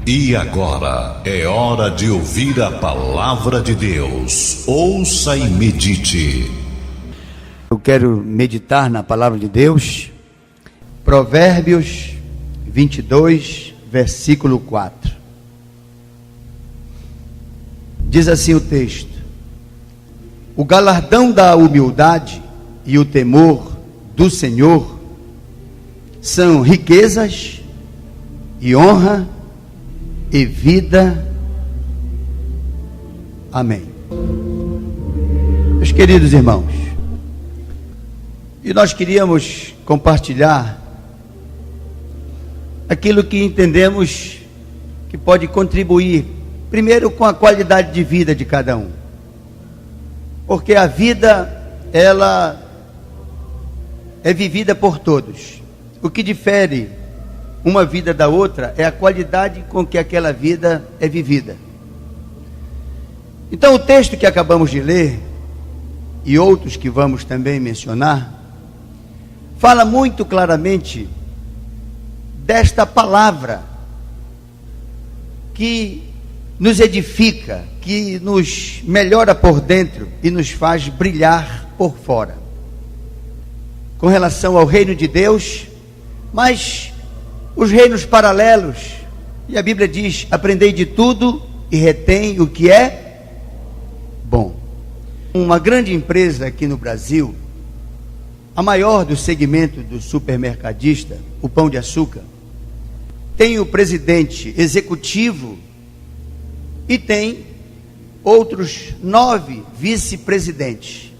E agora é hora de ouvir a palavra de Deus. Ouça e medite. Eu quero meditar na palavra de Deus. Provérbios 22, versículo 4. Diz assim o texto: o galardão da humildade e o temor do Senhor são riquezas e honra e vida. Amém. Meus queridos irmãos, e nós queríamos compartilhar aquilo que entendemos que pode contribuir, primeiro, com a qualidade de vida de cada um, porque a vida, ela é vivida por todos. O que difere uma vida da outra é a qualidade com que aquela vida é vivida. Então, o texto que acabamos de ler, e outros que vamos também mencionar, fala muito claramente desta palavra que nos edifica, que nos melhora por dentro e nos faz brilhar por fora, com relação ao reino de Deus, mas os reinos paralelos. E a Bíblia diz: aprendei de tudo e retém o que é bom. Uma grande empresa aqui no Brasil, a maior do segmento do supermercadista, o Pão de Açúcar, tem o presidente executivo e tem outros 9 vice-presidentes.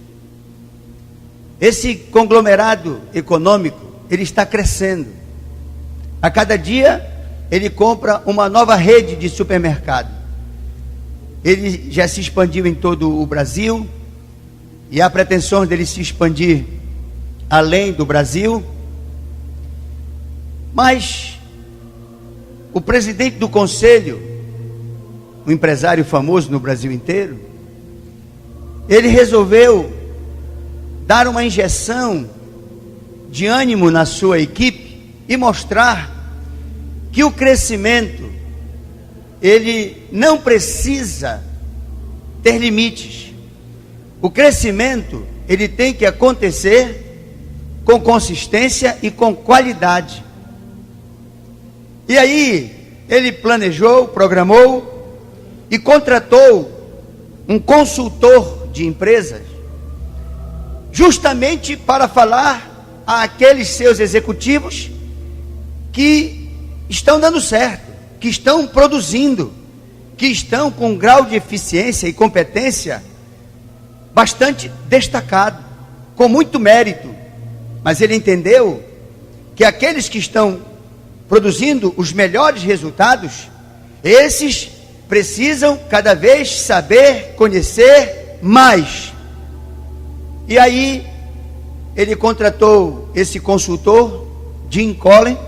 Esse conglomerado econômico, ele está crescendo. A cada dia ele compra uma nova rede de supermercado. Ele já se expandiu em todo o Brasil e há pretensões dele se expandir além do Brasil. Mas o presidente do conselho, um empresário famoso no Brasil inteiro, ele resolveu dar uma injeção de ânimo na sua equipe e mostrar que o crescimento, ele não precisa ter limites. O crescimento, ele tem que acontecer com consistência e com qualidade. E aí, ele planejou, programou e contratou um consultor de empresas, justamente para falar àqueles seus executivos que estão dando certo, que estão produzindo, que estão com um grau de eficiência e competência bastante destacado, com muito mérito. Mas ele entendeu que aqueles que estão produzindo os melhores resultados, esses precisam cada vez saber, conhecer mais. E aí ele contratou esse consultor, Jim Collins,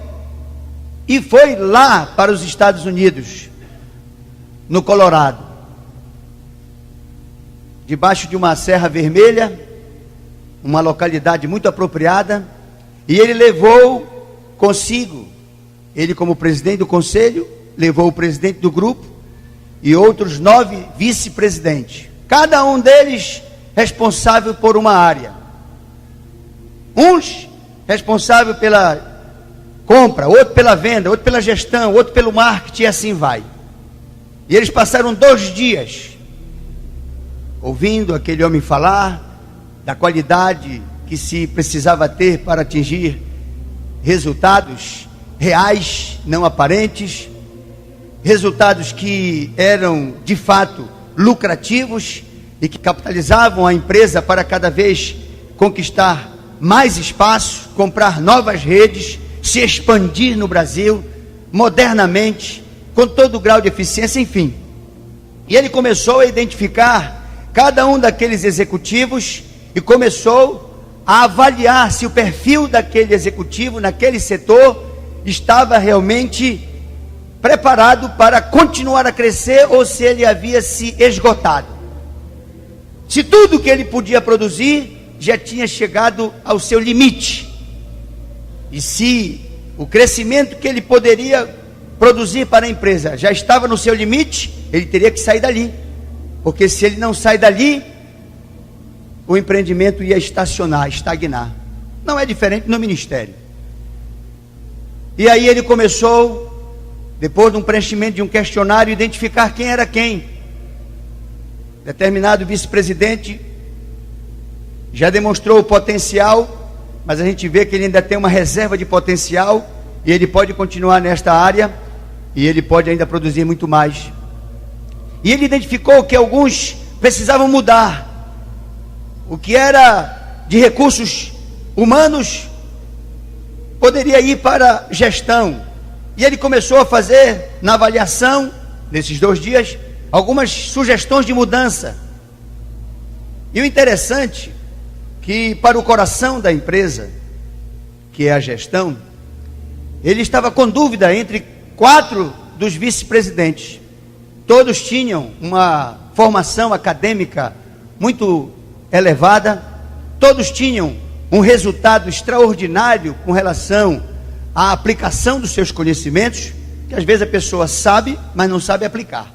e foi lá para os Estados Unidos, no Colorado, debaixo de uma serra vermelha, uma localidade muito apropriada, e ele levou consigo, ele como presidente do conselho, levou o presidente do grupo e outros 9 vice-presidentes, cada um deles responsável por uma área. Uns responsável pela compra, outro pela venda, outro pela gestão, outro pelo marketing, e assim vai. E eles passaram 2 dias ouvindo aquele homem falar da qualidade que se precisava ter para atingir resultados reais, não aparentes, resultados que eram de fato lucrativos e que capitalizavam a empresa para cada vez conquistar mais espaço, comprar novas redes, se expandir no Brasil modernamente, com todo o grau de eficiência, enfim. E ele começou a identificar cada um daqueles executivos e começou a avaliar se o perfil daquele executivo naquele setor estava realmente preparado para continuar a crescer ou se ele havia se esgotado. Se tudo que ele podia produzir já tinha chegado ao seu limite, e se o crescimento que ele poderia produzir para a empresa já estava no seu limite, ele teria que sair dali. Porque se ele não sai dali, o empreendimento ia estacionar, estagnar. Não é diferente no ministério. E aí ele começou, depois de um preenchimento de um questionário, identificar quem era quem. Determinado vice-presidente já demonstrou o potencial, mas a gente vê que ele ainda tem uma reserva de potencial, e ele pode continuar nesta área, e ele pode ainda produzir muito mais. E ele identificou que alguns precisavam mudar. O que era de recursos humanos poderia ir para gestão. E ele começou a fazer, na avaliação, nesses 2 dias, algumas sugestões de mudança. E o interessante, que para o coração da empresa, que é a gestão, ele estava com dúvida entre 4 dos vice-presidentes. Todos tinham uma formação acadêmica muito elevada, todos tinham um resultado extraordinário com relação à aplicação dos seus conhecimentos, que às vezes a pessoa sabe, mas não sabe aplicar.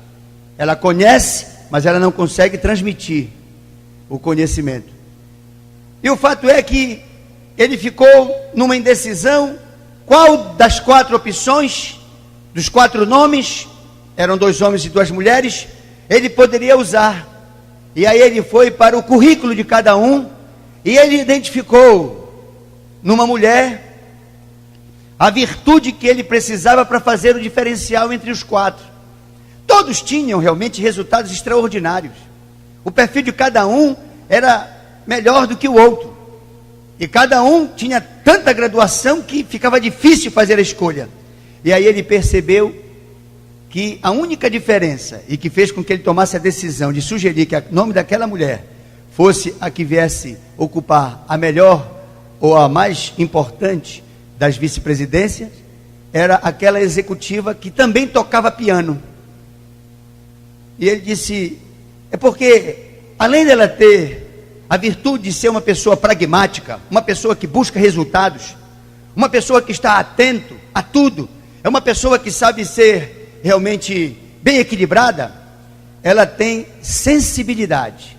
Ela conhece, mas ela não consegue transmitir o conhecimento. E o fato é que ele ficou numa indecisão, qual das 4 opções, dos 4 nomes, eram 2 homens e 2 mulheres, ele poderia usar. E aí ele foi para o currículo de cada um, e ele identificou numa mulher a virtude que ele precisava para fazer o diferencial entre os 4. Todos tinham realmente resultados extraordinários. O perfil de cada um era melhor do que o outro. E cada um tinha tanta graduação que ficava difícil fazer a escolha. E aí ele percebeu que a única diferença, e que fez com que ele tomasse a decisão de sugerir que o nome daquela mulher fosse a que viesse ocupar a melhor ou a mais importante das vice-presidências, era aquela executiva que também tocava piano. E ele disse, é porque além dela ter a virtude de ser uma pessoa pragmática, uma pessoa que busca resultados, uma pessoa que está atento a tudo, é uma pessoa que sabe ser realmente bem equilibrada, ela tem sensibilidade.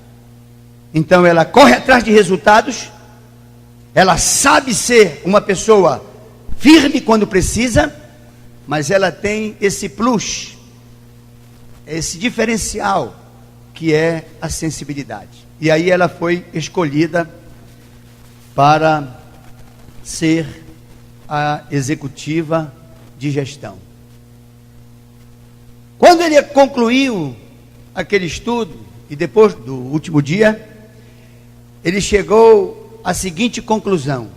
Então ela corre atrás de resultados, ela sabe ser uma pessoa firme quando precisa, mas ela tem esse plus, esse diferencial, que é a sensibilidade. E aí ela foi escolhida para ser a executiva de gestão. Quando ele concluiu aquele estudo, e depois do último dia, ele chegou à seguinte conclusão: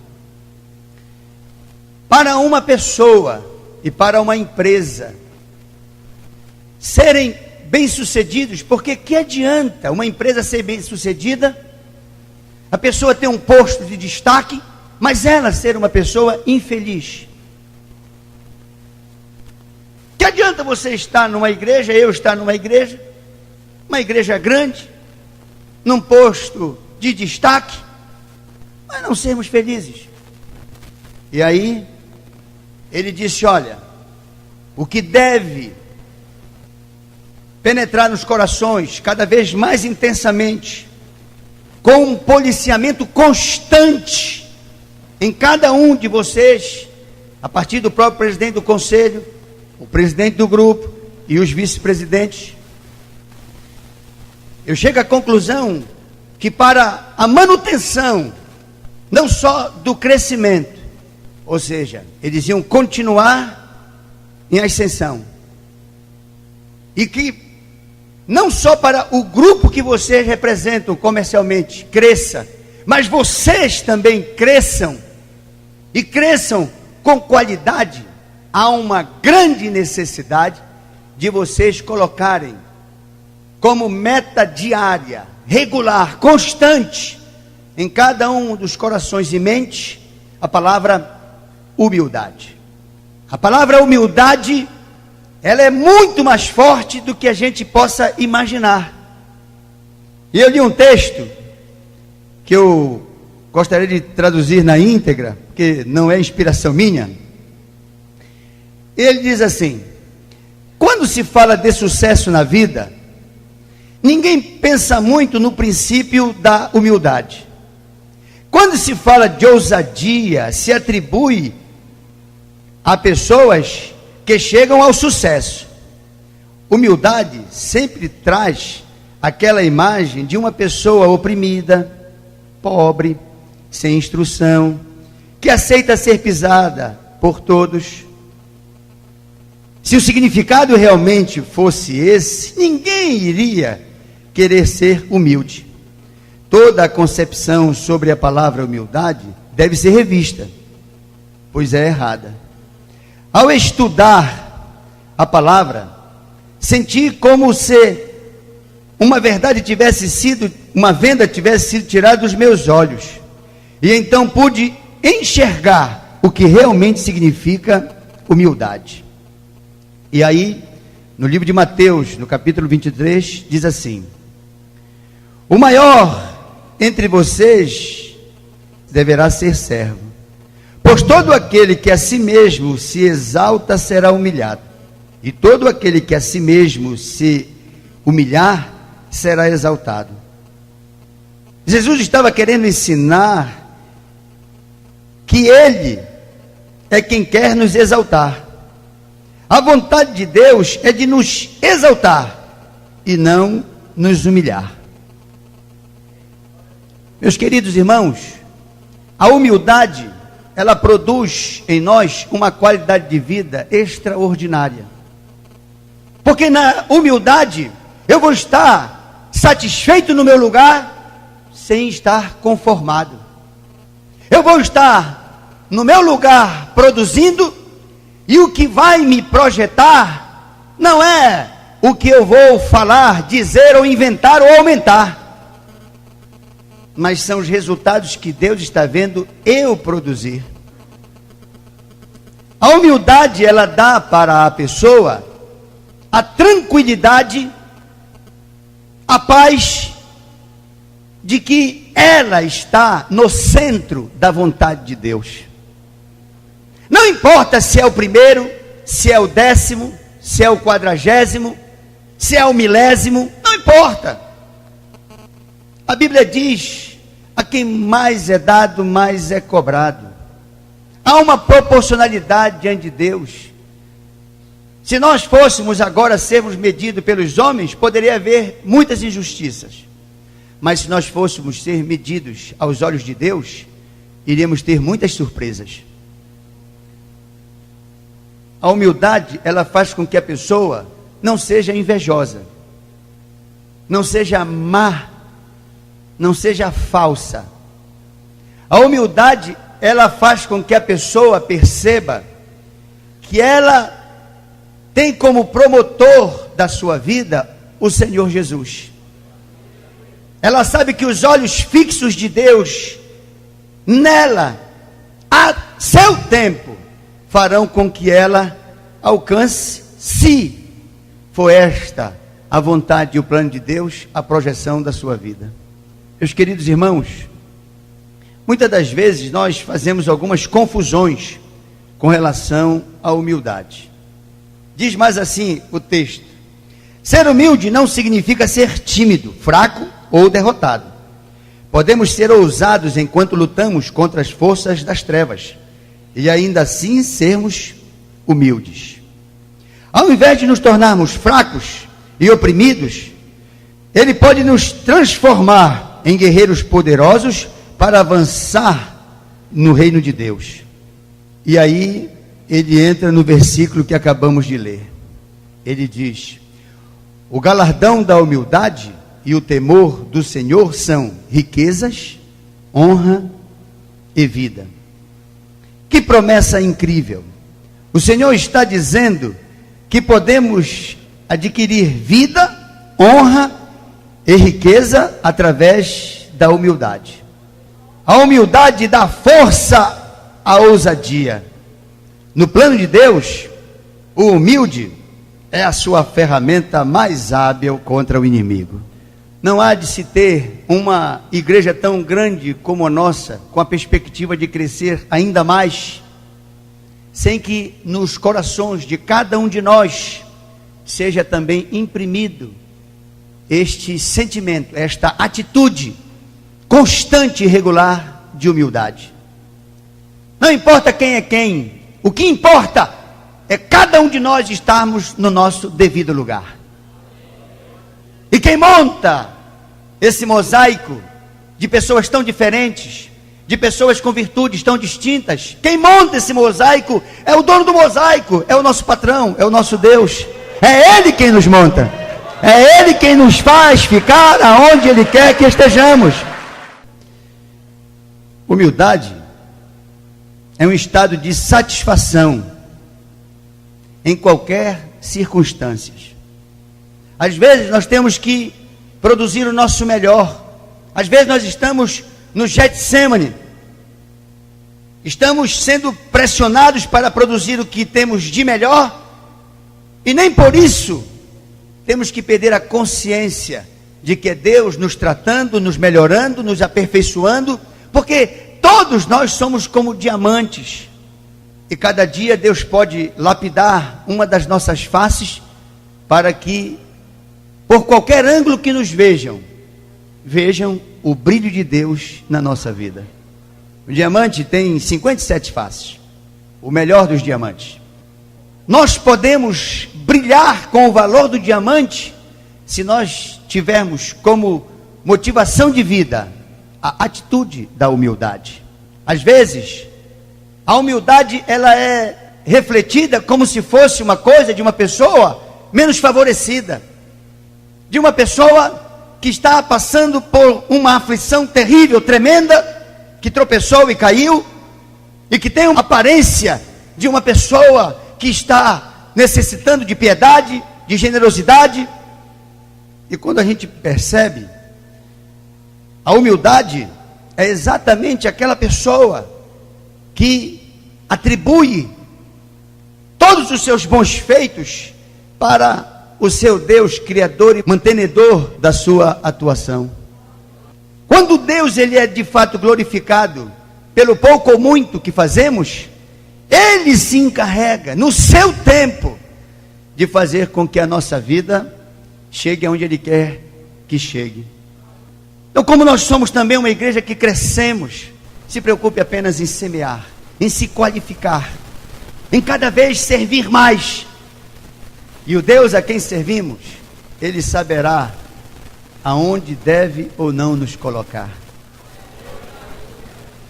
para uma pessoa e para uma empresa serem bem-sucedidos, porque que adianta uma empresa ser bem-sucedida, a pessoa ter um posto de destaque, mas ela ser uma pessoa infeliz? Que adianta você estar numa igreja, eu estar numa igreja, uma igreja grande, num posto de destaque, mas não sermos felizes? E aí, ele disse, olha, o que deve penetrar nos corações cada vez mais intensamente, com um policiamento constante em cada um de vocês, a partir do próprio presidente do conselho, o presidente do grupo e os vice-presidentes, eu chego à conclusão que para a manutenção, não só do crescimento, ou seja, eles iam continuar em ascensão, e que não só para o grupo que vocês representam comercialmente cresça, mas vocês também cresçam, e cresçam com qualidade. Há uma grande necessidade de vocês colocarem como meta diária, regular, constante, em cada um dos corações e mentes, a palavra humildade. A palavra humildade, ela é muito mais forte do que a gente possa imaginar. E eu li um texto que eu gostaria de traduzir na íntegra, porque não é inspiração minha. Ele diz assim: quando se fala de sucesso na vida, ninguém pensa muito no princípio da humildade. Quando se fala de ousadia, se atribui a pessoas que chegam ao sucesso. Humildade sempre traz aquela imagem de uma pessoa oprimida, pobre, sem instrução, que aceita ser pisada por todos. Se o significado realmente fosse esse, ninguém iria querer ser humilde. Toda a concepção sobre a palavra humildade deve ser revista, pois é errada. Ao estudar a palavra, senti como se uma verdade tivesse sido, uma venda tivesse sido tirada dos meus olhos. E então pude enxergar o que realmente significa humildade. E aí, no livro de Mateus, no capítulo 23, diz assim: o maior entre vocês deverá ser servo, pois todo aquele que a si mesmo se exalta será humilhado, e todo aquele que a si mesmo se humilhar será exaltado. Jesus estava querendo ensinar que Ele é quem quer nos exaltar. A vontade de Deus é de nos exaltar e não nos humilhar. Meus queridos irmãos, a humildade, ela produz em nós uma qualidade de vida extraordinária. Porque na humildade eu vou estar satisfeito no meu lugar sem estar conformado. Eu vou estar no meu lugar produzindo, e o que vai me projetar não é o que eu vou falar, dizer ou inventar ou aumentar, mas são os resultados que Deus está vendo eu produzir. A humildade, ela dá para a pessoa a tranquilidade, a paz de que ela está no centro da vontade de Deus. Não importa se é o primeiro, se é o 10º, se é o 40º, se é o 1000º, não importa. A Bíblia diz: a quem mais é dado, mais é cobrado. Há uma proporcionalidade diante de Deus. Se nós fôssemos agora sermos medidos pelos homens, poderia haver muitas injustiças. Mas se nós fôssemos ser medidos aos olhos de Deus, iríamos ter muitas surpresas. A humildade, ela faz com que a pessoa não seja invejosa, não seja má, não seja falsa. A humildade, ela faz com que a pessoa perceba que ela tem como promotor da sua vida o Senhor Jesus. Ela sabe que os olhos fixos de Deus nela, a seu tempo, farão com que ela alcance, se for esta a vontade e o plano de Deus, a projeção da sua vida. Meus queridos irmãos, muitas das vezes nós fazemos algumas confusões com relação à humildade. Diz mais assim o texto: ser humilde não significa ser tímido, fraco ou derrotado. Podemos ser ousados enquanto lutamos contra as forças das trevas e ainda assim sermos humildes. Ao invés de nos tornarmos fracos e oprimidos, Ele pode nos transformar em guerreiros poderosos para avançar no reino de Deus. E aí ele entra no versículo que acabamos de ler. Ele diz: o galardão da humildade e o temor do Senhor são riquezas, honra e vida. Que promessa incrível! O Senhor está dizendo que podemos adquirir vida, honra e riqueza através da humildade. A humildade dá força à ousadia. No plano de Deus, o humilde é a sua ferramenta mais hábil contra o inimigo. Não há de se ter uma igreja tão grande como a nossa, com a perspectiva de crescer ainda mais, sem que nos corações de cada um de nós seja também imprimido este sentimento, esta atitude constante e regular de humildade. Não importa quem é quem, o que importa é cada um de nós estarmos no nosso devido lugar. E quem monta esse mosaico de pessoas tão diferentes, de pessoas com virtudes tão distintas, quem monta esse mosaico é o dono do mosaico, é o nosso patrão, é o nosso Deus. É Ele quem nos monta, é Ele quem nos faz ficar aonde Ele quer que estejamos. Humildade é um estado de satisfação em qualquer circunstância. Às vezes nós temos que produzir o nosso melhor. Às vezes nós estamos no Getsemane, estamos sendo pressionados para produzir o que temos de melhor, e nem por isso temos que perder a consciência de que é Deus nos tratando, nos melhorando, nos aperfeiçoando, porque todos nós somos como diamantes, e cada dia Deus pode lapidar uma das nossas faces, para que, por qualquer ângulo que nos vejam o brilho de Deus na nossa vida. O diamante tem 57 faces, o melhor dos diamantes. Nós podemos brilhar com o valor do diamante se nós tivermos como motivação de vida a atitude da humildade. Às vezes, a humildade ela é refletida como se fosse uma coisa de uma pessoa menos favorecida, de uma pessoa que está passando por uma aflição terrível, tremenda, que tropeçou e caiu, e que tem uma aparência de uma pessoa que está necessitando de piedade, de generosidade. E quando a gente percebe, a humildade é exatamente aquela pessoa que atribui todos os seus bons feitos para o seu Deus criador e mantenedor da sua atuação. Quando Deus ele é de fato glorificado pelo pouco ou muito que fazemos, Ele se encarrega no seu tempo de fazer com que a nossa vida chegue aonde Ele quer que chegue. Então, como nós somos também uma igreja que crescemos, se preocupe apenas em semear, em se qualificar, em cada vez servir mais. E o Deus a quem servimos, Ele saberá aonde deve ou não nos colocar.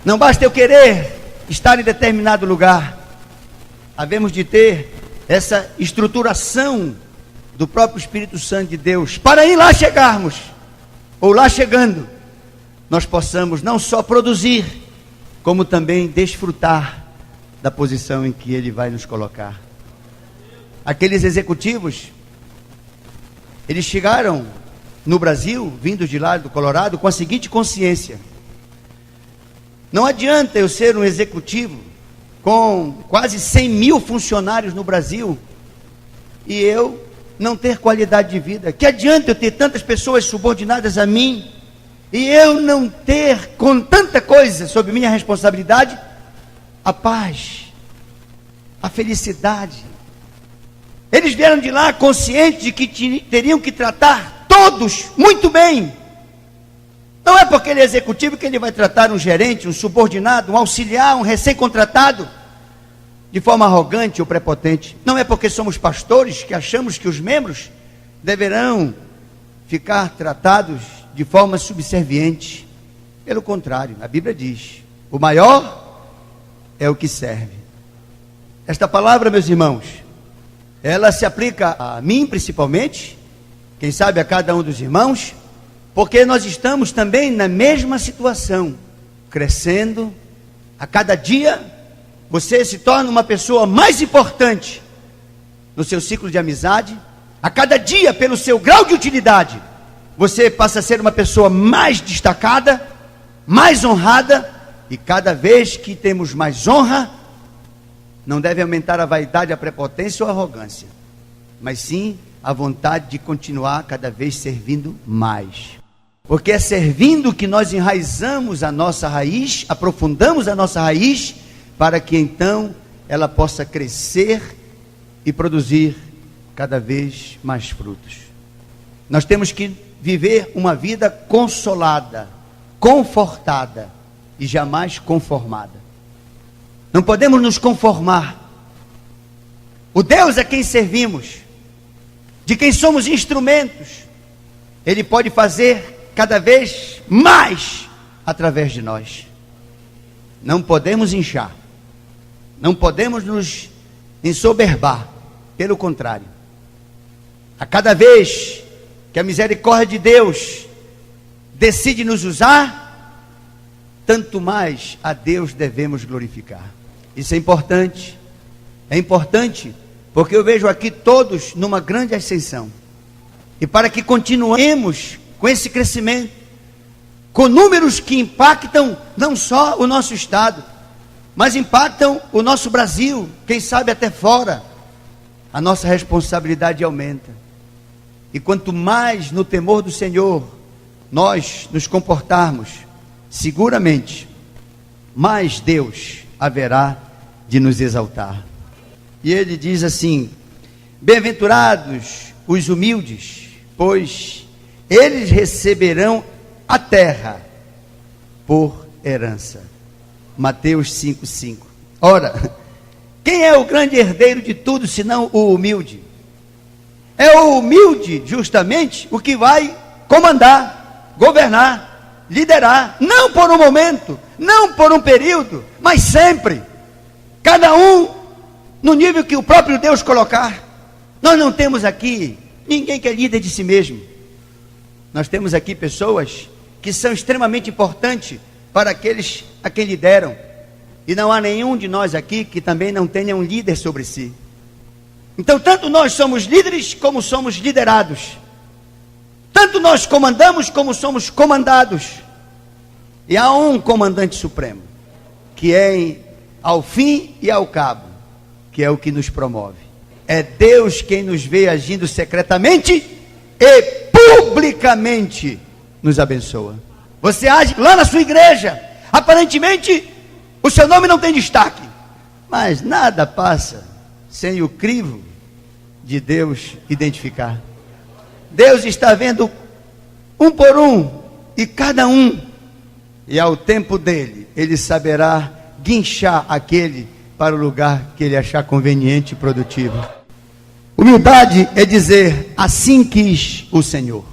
Não basta eu querer estar em determinado lugar, havemos de ter essa estruturação do próprio Espírito Santo de Deus, para ir lá chegarmos, ou lá chegando, nós possamos não só produzir, como também desfrutar da posição em que Ele vai nos colocar. Aqueles executivos, eles chegaram no Brasil, vindos de lá do Colorado, com a seguinte consciência: não adianta eu ser um executivo com quase 100 mil funcionários no Brasil e eu não ter qualidade de vida. Que adianta eu ter tantas pessoas subordinadas a mim e eu não ter, com tanta coisa sob minha responsabilidade, a paz, a felicidade. Eles vieram de lá conscientes de que teriam que tratar todos muito bem. Não é porque ele é executivo que ele vai tratar um gerente, um subordinado, um auxiliar, um recém-contratado de forma arrogante ou prepotente. Não é porque somos pastores que achamos que os membros deverão ficar tratados de forma subserviente. Pelo contrário, a Bíblia diz: o maior é o que serve. Esta palavra, meus irmãos, ela se aplica a mim principalmente, quem sabe a cada um dos irmãos, porque nós estamos também na mesma situação, crescendo. A cada dia você se torna uma pessoa mais importante no seu ciclo de amizade. A cada dia, pelo seu grau de utilidade, você passa a ser uma pessoa mais destacada, mais honrada. E cada vez que temos mais honra, não deve aumentar a vaidade, a prepotência ou a arrogância, mas sim a vontade de continuar cada vez servindo mais. Porque é servindo que nós enraizamos a nossa raiz, aprofundamos a nossa raiz, para que então ela possa crescer e produzir cada vez mais frutos. Nós temos que viver uma vida consolada, confortada e jamais conformada. Não podemos nos conformar. O Deus a quem servimos, de quem somos instrumentos, Ele pode fazer cada vez mais através de nós. Não podemos inchar, não podemos nos ensoberbar, pelo contrário. A cada vez que a misericórdia de Deus decide nos usar, tanto mais a Deus devemos glorificar. Isso é importante porque eu vejo aqui todos numa grande ascensão. E para que continuemos com esse crescimento, com números que impactam não só o nosso estado, mas impactam o nosso Brasil, quem sabe até fora, a nossa responsabilidade aumenta. E quanto mais no temor do Senhor nós nos comportarmos, seguramente, mais Deus haverá de nos exaltar. E ele diz assim: bem-aventurados os humildes, pois eles receberão a terra por herança. Mateus 5:5. Ora, quem é o grande herdeiro de tudo, senão o humilde? É o humilde, justamente, o que vai comandar, governar, liderar, não por um momento, não por um período, mas sempre, cada um no nível que o próprio Deus colocar. Nós não temos aqui ninguém que é líder de si mesmo. Nós temos aqui pessoas que são extremamente importantes para aqueles a quem lideram, e não há nenhum de nós aqui que também não tenha um líder sobre si. Então, tanto nós somos líderes como somos liderados, tanto nós comandamos como somos comandados, e há um comandante supremo, que é ao fim e ao cabo, que é o que nos promove. É Deus quem nos vê agindo secretamente e publicamente nos abençoa. Você age lá na sua igreja, aparentemente o seu nome não tem destaque, mas nada passa sem o crivo de Deus identificar. Deus está vendo um por um, e cada um, e ao tempo dele, ele saberá guinchar aquele para o lugar que ele achar conveniente e produtivo. Humildade é dizer: assim quis o Senhor.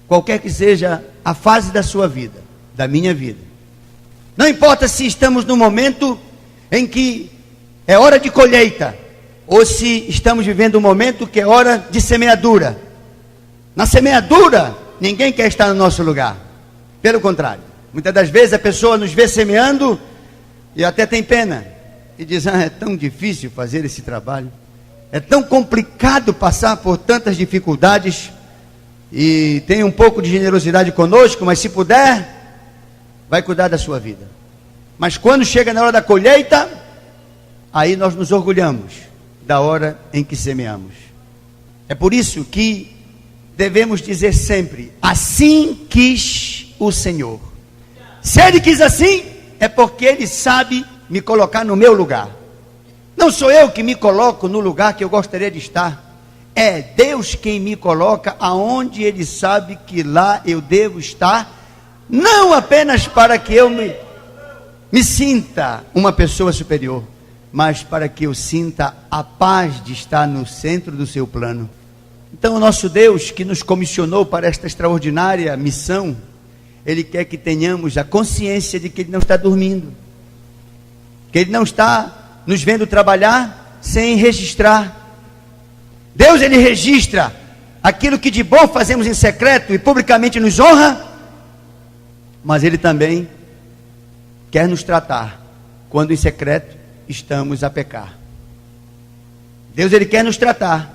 Qualquer que seja a fase da sua vida, da minha vida, não importa se estamos no momento em que é hora de colheita, ou se estamos vivendo um momento que é hora de semeadura. Na semeadura, ninguém quer estar no nosso lugar. Pelo contrário, muitas das vezes a pessoa nos vê semeando e até tem pena, e diz: é tão difícil fazer esse trabalho, é tão complicado passar por tantas dificuldades, e tem um pouco de generosidade conosco, mas se puder, vai cuidar da sua vida. Mas quando chega na hora da colheita, aí nós nos orgulhamos da hora em que semeamos. É por isso que devemos dizer sempre: assim quis o Senhor. Se Ele quis assim, é porque Ele sabe me colocar no meu lugar. Não sou eu que me coloco no lugar que eu gostaria de estar. É Deus quem me coloca aonde Ele sabe que lá eu devo estar, não apenas para que eu me sinta uma pessoa superior, mas para que eu sinta a paz de estar no centro do seu plano. Então, o nosso Deus, que nos comissionou para esta extraordinária missão, Ele quer que tenhamos a consciência de que Ele não está dormindo, que Ele não está nos vendo trabalhar sem registrar. Deus, Ele registra aquilo que de bom fazemos em secreto e publicamente nos honra, mas Ele também quer nos tratar quando em secreto estamos a pecar. Deus, Ele quer nos tratar.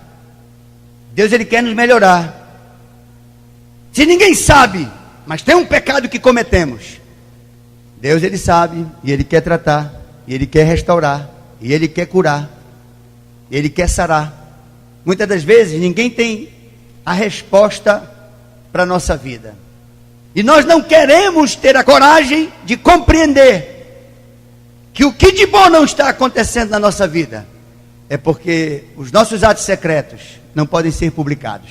Deus, Ele quer nos melhorar. Se ninguém sabe, mas tem um pecado que cometemos, Deus, Ele sabe, e Ele quer tratar, e Ele quer restaurar, e Ele quer curar, e Ele quer sarar. Muitas das vezes ninguém tem a resposta para a nossa vida, e nós não queremos ter a coragem de compreender que o que de bom não está acontecendo na nossa vida é porque os nossos atos secretos não podem ser publicados.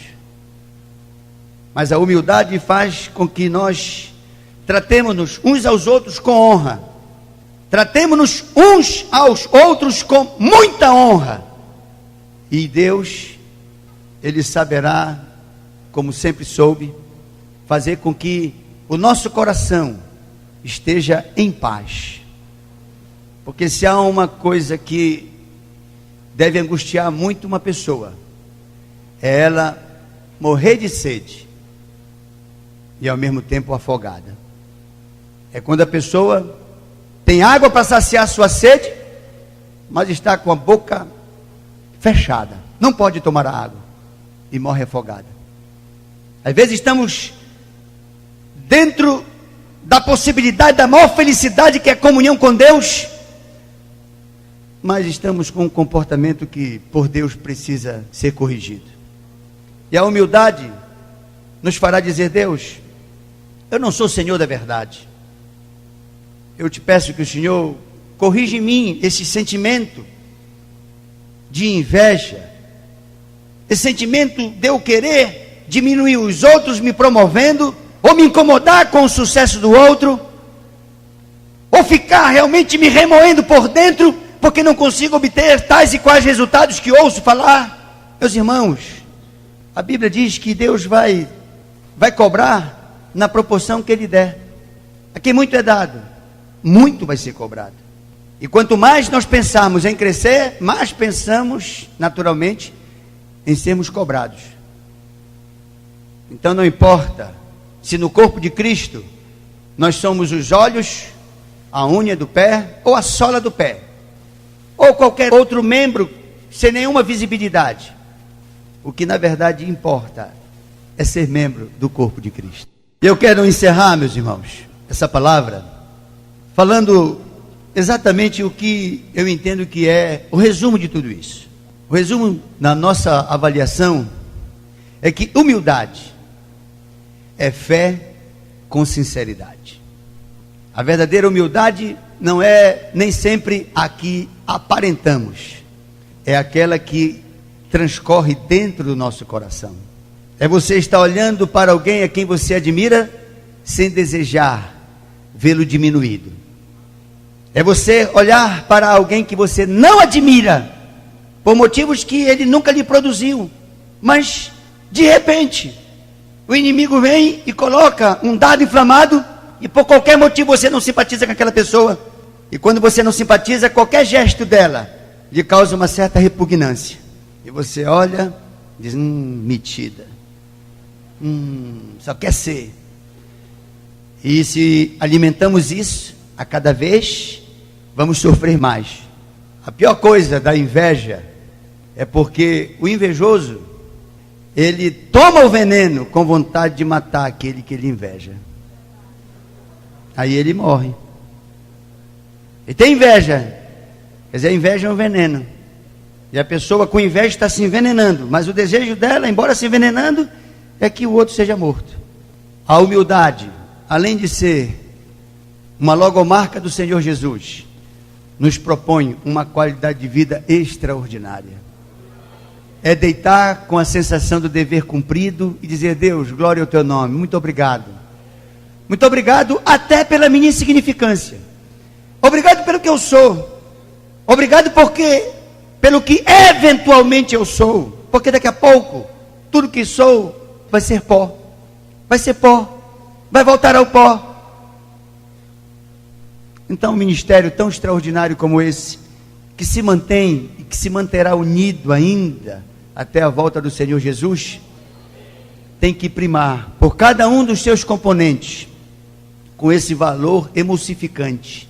Mas a humildade faz com que nós tratemos-nos uns aos outros com honra. Tratemos-nos uns aos outros com muita honra. E Deus, Ele saberá, como sempre soube, fazer com que o nosso coração esteja em paz. Porque se há uma coisa que deve angustiar muito uma pessoa, é ela morrer de sede e ao mesmo tempo afogada. É quando a pessoa tem água para saciar sua sede, mas está com a boca fechada, não pode tomar a água e morre afogada. Às vezes estamos dentro da possibilidade da maior felicidade, que é a comunhão com Deus, mas estamos com um comportamento que por Deus precisa ser corrigido. E a humildade nos fará dizer: Deus, eu não sou Senhor da verdade. Eu te peço que o Senhor corrija em mim esse sentimento de inveja, esse sentimento de eu querer diminuir os outros me promovendo, ou me incomodar com o sucesso do outro, ou ficar realmente me remoendo por dentro, porque não consigo obter tais e quais resultados que ouço falar. Meus irmãos, a Bíblia diz que Deus vai cobrar na proporção que Ele der. A quem muito é dado, muito vai ser cobrado. E quanto mais nós pensarmos em crescer, mais pensamos, naturalmente, em sermos cobrados. Então não importa se no corpo de Cristo nós somos os olhos, a unha do pé ou a sola do pé, ou qualquer outro membro sem nenhuma visibilidade. O que na verdade importa é ser membro do corpo de Cristo. E eu quero encerrar, meus irmãos, essa palavra falando exatamente o que eu entendo que é o resumo de tudo isso. O resumo na nossa avaliação é que humildade é fé com sinceridade. A verdadeira humildade não é nem sempre a que aparentamos, é aquela que transcorre dentro do nosso coração. É você estar olhando para alguém a quem você admira sem desejar vê-lo diminuído. É você olhar para alguém que você não admira por motivos que ele nunca lhe produziu, mas de repente o inimigo vem e coloca um dardo inflamado e por qualquer motivo você não simpatiza com aquela pessoa. E quando você não simpatiza, qualquer gesto dela lhe causa uma certa repugnância. E você olha e diz: metida. Só quer ser. E se alimentamos isso, a cada vez vamos sofrer mais. A pior coisa da inveja é porque o invejoso, ele toma o veneno com vontade de matar aquele que ele inveja. Aí ele morre. E tem inveja, quer dizer, a inveja é um veneno. E a pessoa com inveja está se envenenando, mas o desejo dela, embora se envenenando, é que o outro seja morto. A humildade, além de ser uma logomarca do Senhor Jesus, nos propõe uma qualidade de vida extraordinária. É deitar com a sensação do dever cumprido e dizer: Deus, glória ao teu nome, muito obrigado. Muito obrigado até pela minha insignificância. Obrigado pelo que eu sou. Obrigado pelo que eventualmente eu sou. Porque daqui a pouco, tudo que sou vai ser pó. Vai ser pó. Vai voltar ao pó. Então um ministério tão extraordinário como esse, que se mantém e que se manterá unido ainda até a volta do Senhor Jesus, tem que primar por cada um dos seus componentes com esse valor emulsificante,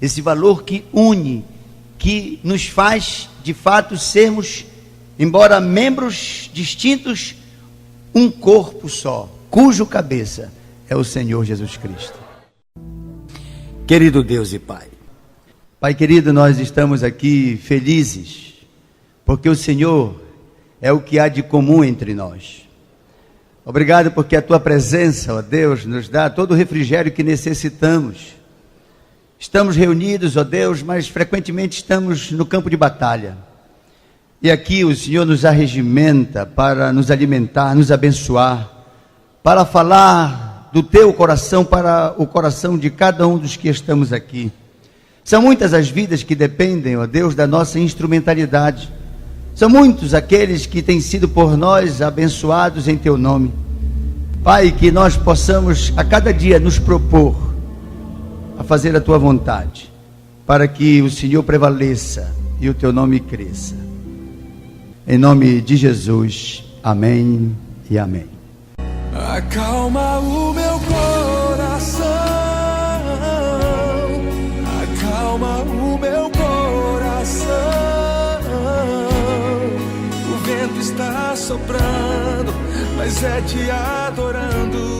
esse valor que une, que nos faz de fato sermos, embora membros distintos, um corpo só, cujo cabeça é o Senhor Jesus Cristo. Querido Deus e Pai, Pai querido, nós estamos aqui felizes, porque o Senhor é o que há de comum entre nós. Obrigado porque a Tua presença, ó Deus, nos dá todo o refrigério que necessitamos. Estamos reunidos, ó Deus, mas frequentemente estamos no campo de batalha. E aqui o Senhor nos arregimenta para nos alimentar, nos abençoar, para falar do teu coração para o coração de cada um dos que estamos aqui. São muitas as vidas que dependem, ó Deus, da nossa instrumentalidade. São muitos aqueles que têm sido por nós abençoados em teu nome. Pai, que nós possamos a cada dia nos propor a fazer a tua vontade, para que o Senhor prevaleça e o teu nome cresça. Em nome de Jesus, amém e amém. Acalma o meu coração, acalma o meu coração. O vento está soprando, mas é te adorando